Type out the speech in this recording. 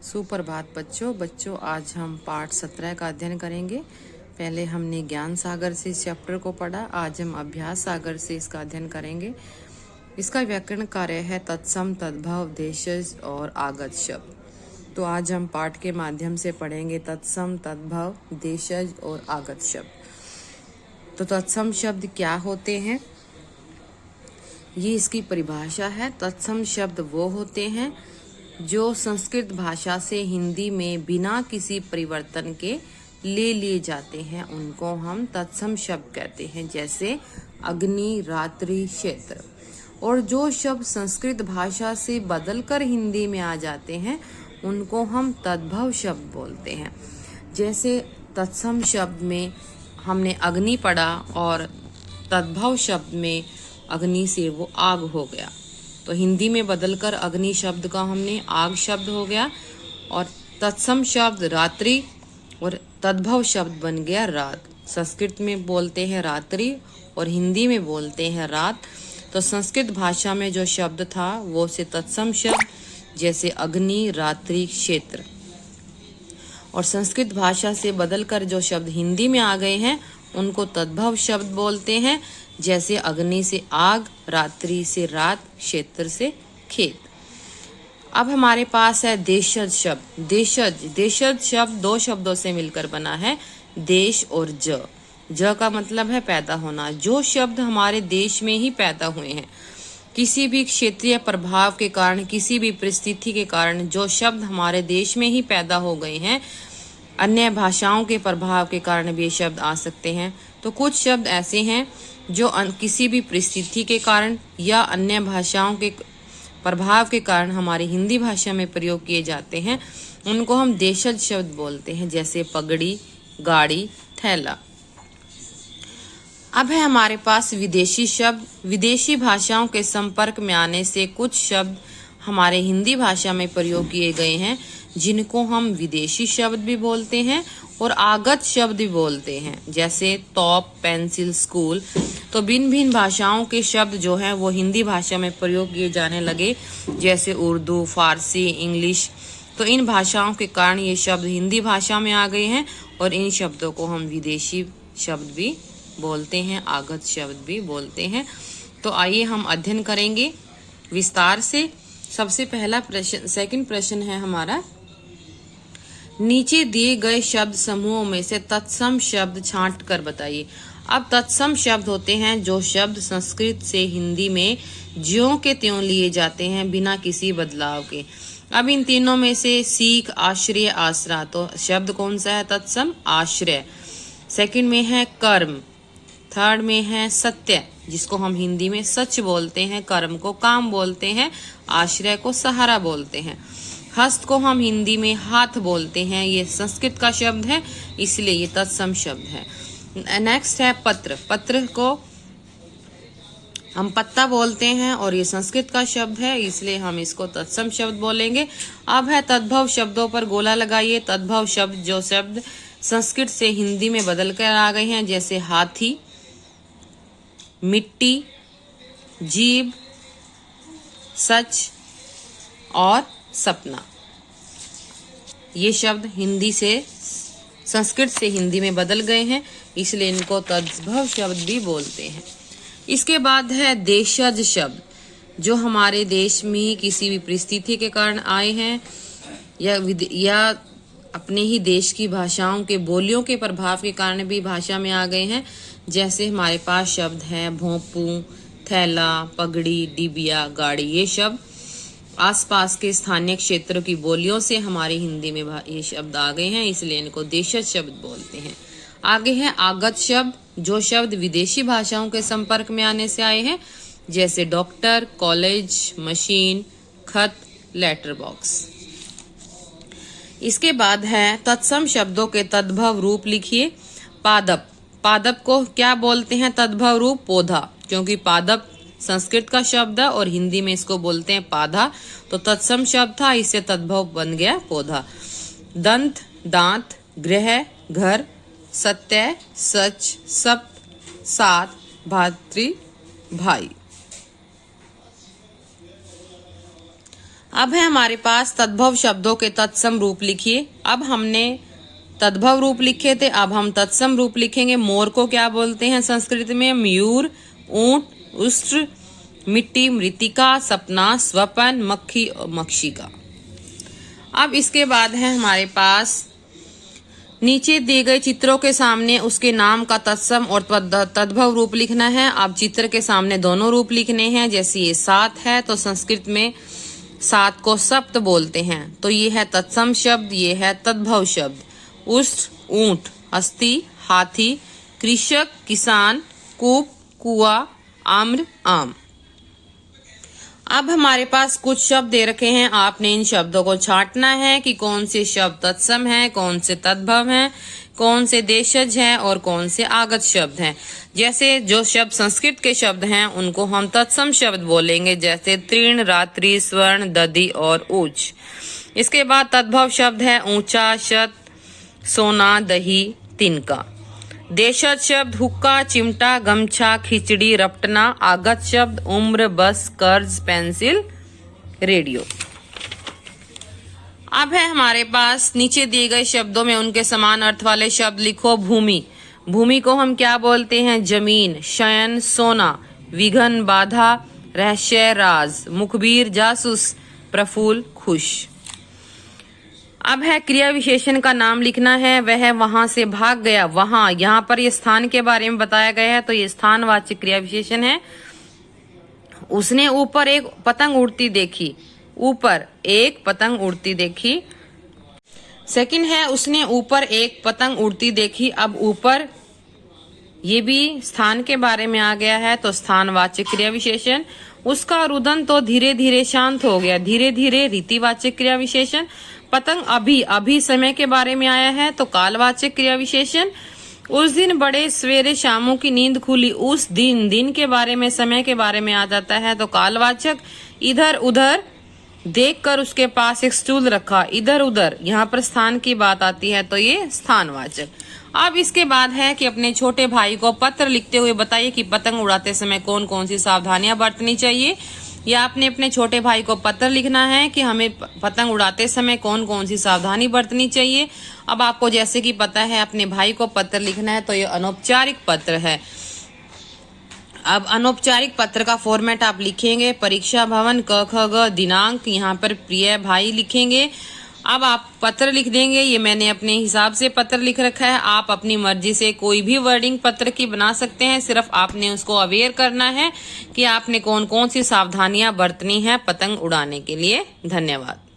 सुप्रभात बच्चों, आज हम पाठ 17 का अध्ययन करेंगे। पहले हमने ज्ञान सागर से इस चैप्टर को पढ़ा, आज हम अभ्यास सागर से इसका अध्ययन करेंगे। इसका व्याकरण कार्य है तत्सम, तद्भव, देशज और आगत शब्द। तो आज हम पाठ के माध्यम से पढ़ेंगे तत्सम, तद्भव, देशज और आगत शब्द। तो तत्सम शब्द क्या होते हैं, ये इसकी परिभाषा है। तत्सम शब्द वो होते हैं जो संस्कृत भाषा से हिंदी में बिना किसी परिवर्तन के ले लिए जाते हैं, उनको हम तत्सम शब्द कहते हैं, जैसे अग्नि, रात्रि, क्षेत्र। और जो शब्द संस्कृत भाषा से बदलकर हिंदी में आ जाते हैं, उनको हम तद्भव शब्द बोलते हैं। जैसे तत्सम शब्द में हमने अग्नि पढ़ा और तद्भव शब्द में अग्नि से वो आग हो गया, तो हिंदी में बदलकर अग्नि शब्द का हमने आग शब्द हो गया, और तत्सम शब्द रात्रि और तद्भव शब्द बन गया रात। संस्कृत में बोलते हैं रात्रि और हिंदी में बोलते हैं रात। तो संस्कृत भाषा में जो शब्द था वो से तत्सम शब्द, जैसे अग्नि, रात्रि, क्षेत्र। और संस्कृत भाषा से बदलकर जो शब्द हिंदी में आ गए हैं उनको तद्भव शब्द बोलते हैं, जैसे अग्नि से आग, रात्रि से रात, क्षेत्र से खेत। अब हमारे पास है देशज शब्द। देशज शब्द दो शब्दों से मिलकर बना है, देश और ज का मतलब है पैदा होना। जो शब्द हमारे देश में ही पैदा हुए हैं, किसी भी क्षेत्रीय प्रभाव के कारण, किसी भी परिस्थिति के कारण जो शब्द हमारे देश में ही पैदा हो गए हैं, अन्य भाषाओं के प्रभाव के कारण भी ये शब्द आ सकते हैं। तो कुछ शब्द ऐसे हैं जो किसी भी परिस्थिति के कारण या अन्य भाषाओं के प्रभाव के कारण हमारी हिंदी भाषा में प्रयोग किए जाते हैं, उनको हम देशज शब्द बोलते हैं, जैसे पगड़ी, गाड़ी, थैला। अब है हमारे पास विदेशी शब्द। विदेशी भाषाओं के संपर्क में आने से कुछ शब्द हमारे हिंदी भाषा में प्रयोग किए गए हैं, जिनको हम विदेशी शब्द भी बोलते हैं और आगत शब्द भी बोलते हैं, जैसे तोप, पेंसिल, स्कूल। तो भिन्न भिन्न भाषाओं के शब्द जो हैं वो हिंदी भाषा में प्रयोग किए जाने लगे, जैसे उर्दू, फारसी, इंग्लिश। तो इन भाषाओं के कारण ये शब्द हिंदी भाषा में आ गए हैं और इन शब्दों को हम विदेशी शब्द भी बोलते हैं, आगत शब्द भी बोलते हैं। तो आइए हम अध्ययन करेंगे विस्तार से। सबसे पहला प्रश्न, सेकंड प्रश्न है हमारा, नीचे दिए गए शब्द समूहों में से तत्सम शब्द छांट कर बताइए। अब तत्सम शब्द होते हैं जो शब्द संस्कृत से हिंदी में ज्यों के त्यों लिए जाते हैं, बिना किसी बदलाव के। अब इन तीनों में से सीख, आश्रय, आसरा, तो शब्द कौन सा है? तत्सम, आश्रय। सेकंड में है कर्म, थर्ड में है सत्य, जिसको हम हिंदी में सच बोलते हैं, कर्म को काम बोलते हैं, आश्रय को सहारा बोलते हैं। हस्त को हम हिंदी में हाथ बोलते हैं, ये संस्कृत का शब्द है, इसलिए ये तत्सम शब्द है। नेक्स्ट है पत्र। पत्र को हम पत्ता बोलते हैं और ये संस्कृत का शब्द है, इसलिए हम इसको तत्सम शब्द बोलेंगे। अब है तद्भव शब्दों पर गोला लगाइए। तद्भव शब्द जो शब्द संस्कृत से हिंदी में बदल कर आ गए हैं, जैसे हाथी, मिट्टी, जीभ, सच और सपना। ये शब्द हिंदी से संस्कृत से हिंदी में बदल गए हैं, इसलिए इनको तद्भव शब्द भी बोलते हैं। इसके बाद है देशज शब्द, जो हमारे देश में किसी भी परिस्थिति के कारण आए हैं या अपने ही देश की भाषाओं के बोलियों के प्रभाव के कारण भी भाषा में आ गए हैं। जैसे हमारे पास शब्द हैं भोंपू, थैला, पगड़ी, डिबिया, गाड़ी। ये शब्द आसपास के स्थानीय क्षेत्रों की बोलियों से हमारी हिंदी में ये शब्द आ गए हैं, इसलिए इनको देशज शब्द बोलते हैं। आगे है आगत शब्द, जो शब्द विदेशी भाषाओं के संपर्क में आने से आए हैं, जैसे डॉक्टर, कॉलेज, मशीन, खत, लेटर बॉक्स। इसके बाद है तत्सम शब्दों के तद्भव रूप लिखिए। पादप, पादप को क्या बोलते हैं तद्भव रूप? पौधा, क्योंकि पादप संस्कृत का शब्द है और हिंदी में इसको बोलते हैं पाधा, तो तत्सम शब्द था, इससे तद्भव बन गया पौधा। दंत, दांत, गृह, घर, सत्य, सच, सप्त, सात, भातृ, भाई। अब है हमारे पास तद्भव शब्दों के तत्सम रूप लिखिए। अब हमने तद्भव रूप लिखे थे, अब हम तत्सम रूप लिखेंगे। मोर को क्या बोलते हैं संस्कृत में? मयूर, ऊंट, उष्ट्र, मिट्टी, मृतिका, सपना, स्वपन, मक्खी और मक्षिका। अब इसके बाद है हमारे पास नीचे दिए गए चित्रों के सामने उसके नाम का तत्सम और तद्भव रूप लिखना है। अब चित्र के सामने दोनों रूप लिखने हैं। जैसे ये 7 है तो संस्कृत में 7 को सप्त बोलते हैं, तो ये है तत्सम शब्द, ये है तद्भव शब्द। उष्ट, ऊंट, हस्ती, हाथी, कृषक, किसान, कूप, कुआ, आम्र, आम। अब हमारे पास कुछ शब्द दे रखे हैं, आपने इन शब्दों को छांटना है कि कौन से शब्द तत्सम है, कौन से तद्भव हैं, कौन से देशज हैं और कौन से आगत शब्द हैं। जैसे जो शब्द संस्कृत के शब्द हैं उनको हम तत्सम शब्द बोलेंगे, जैसे तृण, रात्रि, स्वर्ण, दधि और ऊच। इसके बाद तद्भव शब्द है ऊंचा, शत, सोना, दही, तिनका। देशज शब्द हुक्का, चिमटा, गमछा, खिचड़ी, रपटना। आगत शब्द उम्र, बस, कर्ज, पेंसिल, रेडियो। अब है हमारे पास नीचे दिए गए शब्दों में उनके समान अर्थ वाले शब्द लिखो। भूमि, भूमि को हम क्या बोलते हैं? जमीन। शयन, सोना। विघन, बाधा। रहस्य, राज। मुखबिर, जासूस। प्रफुल्ल, खुश। अब है क्रिया विशेषण का नाम लिखना है। वह वहां से भाग गया। वहां, यहाँ पर ये स्थान के बारे में बताया गया है तो ये स्थानवाचक क्रिया विशेषण है। उसने ऊपर एक पतंग उड़ती देखी। ऊपर एक पतंग उड़ती देखी। सेकंड है उसने ऊपर एक पतंग उड़ती देखी। अब ऊपर ये भी स्थान के बारे में आ गया है तो स्थानवाचक क्रिया विशेषण। उसका रुदन तो धीरे धीरे शांत हो गया। धीरे धीरे रीतिवाचक क्रिया विशेषण। पतंग अभी, अभी समय के बारे में आया है तो कालवाचक क्रिया विशेषण। उस दिन बड़े सवेरे शामों की नींद खुली। उस दिन, दिन के बारे में, समय के बारे में आ जाता है तो कालवाचक। इधर उधर देखकर उसके पास एक स्टूल रखा। इधर उधर, यहाँ पर स्थान की बात आती है तो ये स्थानवाचक। अब इसके बाद है कि अपने छोटे भाई को पत्र लिखते हुए बताइए कि पतंग उड़ाते समय कौन कौन सी सावधानियां बरतनी चाहिए। या आपने अपने छोटे भाई को पत्र लिखना है कि हमें पतंग उड़ाते समय कौन कौन सी सावधानी बरतनी चाहिए। अब आपको जैसे कि पता है अपने भाई को पत्र लिखना है तो ये अनौपचारिक पत्र है। अब अनौपचारिक पत्र का फॉर्मेट आप लिखेंगे। परीक्षा भवन, क ख ग, दिनांक, यहाँ पर प्रिय भाई लिखेंगे। अब आप पत्र लिख देंगे। ये मैंने अपने हिसाब से पत्र लिख रखा है। आप अपनी मर्जी से कोई भी वर्डिंग पत्र की बना सकते हैं, सिर्फ आपने उसको अवेयर करना है कि आपने कौन कौन सी सावधानियां बरतनी है पतंग उड़ाने के लिए। धन्यवाद।